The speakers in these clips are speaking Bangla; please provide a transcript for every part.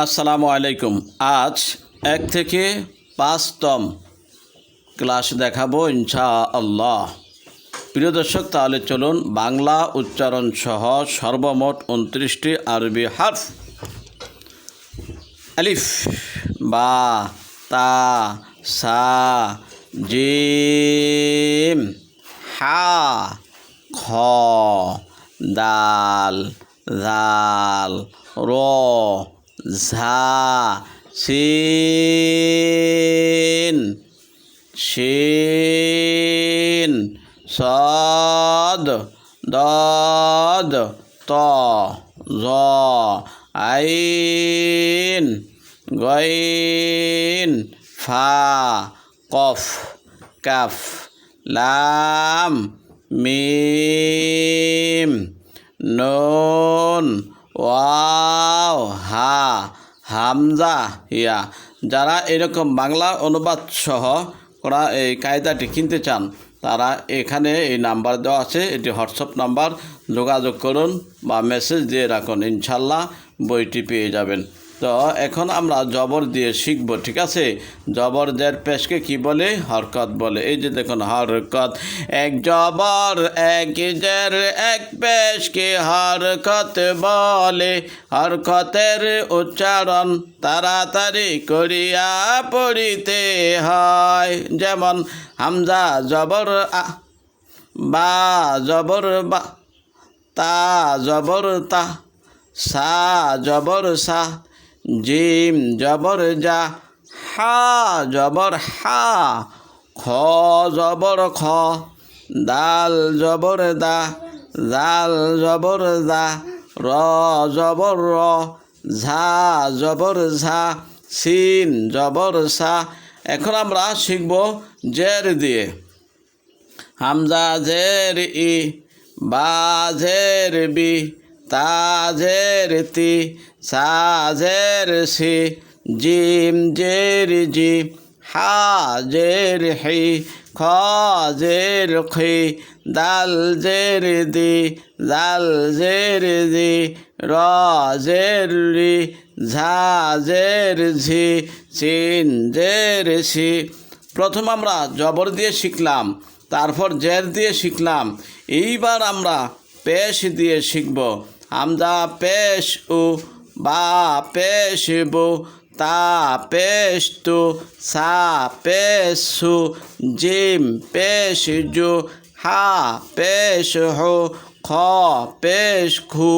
আসসালামু আলাইকুম। আজ 1 থেকে 5তম ক্লাস দেখাবো ইনশাআল্লাহ। প্রিয় দর্শক, তাহলে চলুন বাংলা উচ্চারণ সহ সর্বমোট 29টি আরবি হারফ। আলিফ, বা, তা, সা, জিম, হা, খ, দাল, জাল, র, ঝা, সিন, শিন, সদ, দদ, ত, জ, আইন, গইন, ফা, কফ, কাফ, লাম, মিম, নুন, ওয়াও, হা, হামজা, ইয়া। যারা এরকম বাংলা অনুবাদ সহ করা এই কায়দাটি কিনতে চান তারা এখানে এই নাম্বার দেওয়া আছে, এটি হোয়াটসঅ্যাপ নাম্বার, যোগাযোগ করুন বা মেসেজ দিয়ে রাখুন, ইনশাল্লাহ বইটি পেয়ে যাবেন। তো এখন আমরা জবর দিয়ে শিখব, ঠিক আছে? জবর জের পেশকে কি বলে? হরকত বলে। এই যে দেখুন, হরকত। এক জবর এক জের এক পেশকে হরকত বলে। হরকতের উচ্চারণ তাড়াতাড়ি করিয়া পড়িতে হয়। যেমন হামজা জবর আ, বা জবর বা, তা জবর তা, সা জবর সা, জিম জবর যা, হা জবর হা, খ জবর খ, দাল জবর দা, জাল জবর দা, র জবর র, ঝা জবর ঝা, সিন জবর সা। এখন আমরা শিখব জের দিয়ে। হামজা জের ই, বা জের বি, তা জের তি, সা জের সি, জিম জের জি, হা জের হি, খ জের খি, দাল জের দি, জাল জের দি, র জের রি, ঝা জের ঝি, সিন জের সি। প্রথম আমরা জবর দিয়ে শিখলাম, তারপর জের দিয়ে শিখলাম। এইবার আমরা পেশ দিয়ে শিখব। হামজা পেশ উ, বা পেশ বু, তা পেশ তু, সা পেশ সু, জিম পেশ জু, হা পেশ হু, খ পেশ খু,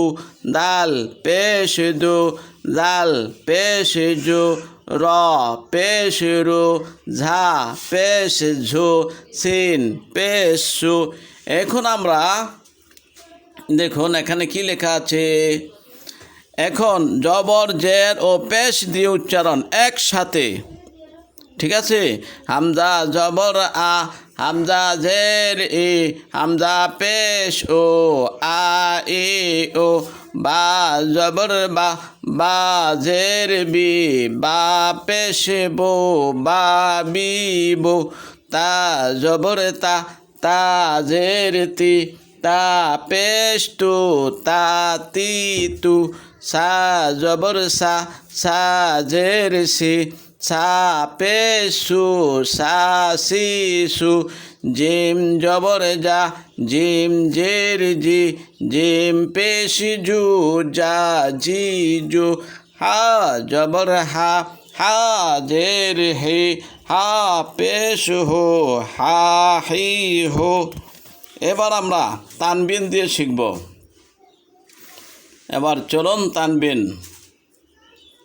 দাল পেশ দু, জাল পেশ জু, র পেশ রু, ঝা পেশ ঝু, সিন পেশ সু। এখন আমরা দেখুন এখানে কি লেখা আছে। এখন জবর জের ও পেশ দিয়ে উচ্চারণ একসাথে, ঠিক আছে? হামজা জবর আ, হামজা জের ই, হামজা পেশ ও, আ ই ও, বা জবর বা, বা জের বি, বা পেশ বো, বা বি বো, তা জবর তা, তা জের তি, তা পেশ তু, তা তি তু, সা জবর সা, সা জের সি, সা পেশ সু, সা সি সু, জিম জবর যা, জিম জের জি, জিম পেশ জু, যা জি জু, হা জবর হা, হা জের হি, হা পেশ হো, হা হি হো। এবার আমরা তানবিন দিয়ে শিখব। এবার চলুন তানবিন।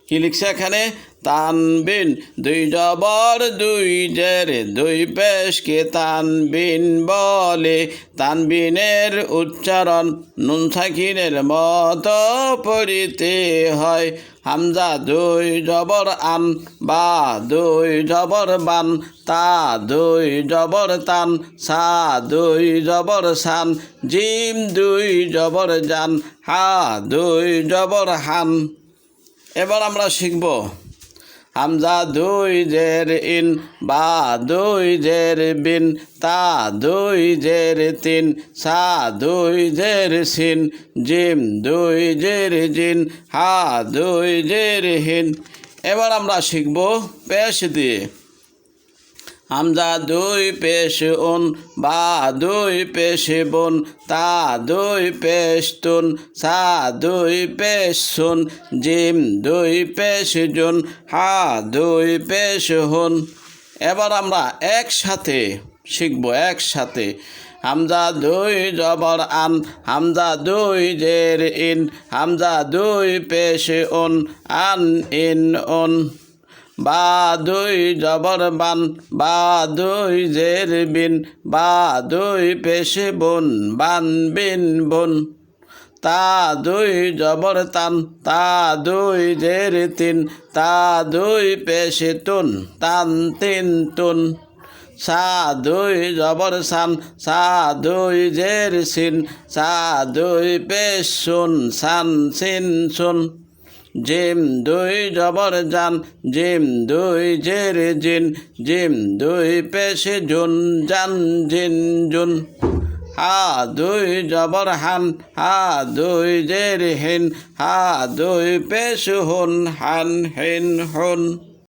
কি লিখছে এখানে? তানবিন। দুই জবর দুই জের দুই পেশকে তানবিন বলে। তানবিনের উচ্চারণ নুন সাকিনের মতো পড়িতে হয়। হামজা দুই জবর আন, বা দুই জবর বান, তা দুই জবর তান, সা দুই জবর সান, জিম দুই জবর জান, হা দুই জবর হান। এবার আমরা শিখব হামজা দুই জের ইন বা দুই জের বিন তা দুই জের তিন সা দুই জের সিন জিম দুই জের জিন হা দুই জের হিন। এবার আমরা শিখব পেশ দিয়ে। হামজা দুই পেশ উন বা দুই পেশ বুন তা দুই পেশ তুন সা দুই পেশ সুন জিম দুই পেশ জুন হা দুই পেশ হুন। এবার আমরা একসাথে শিখব একসাথে। হামজা দুই জবর আন হামজা দুই জের ইন হামজা দুই পেশ উন আন ইন উন বা দুই জবর বান বা দুই জের বিন বা দুই পেশ বুন বান বিন বুন তা দুই জবর তান তা দুই জের তিন তা দুই পেশ তুন তান তিন তুন সা দুই জবর সান সা দুই জের সিন সা দুই পেশ সুন সান সিন সুন জিম দুই জবর জান জিম দুই জের জিন জিম দুই পেশ জুন জান জিন জুন হা দুই জবর হান হা দুই জের হিন হা দুই পেশ হুন হান হিন হুন।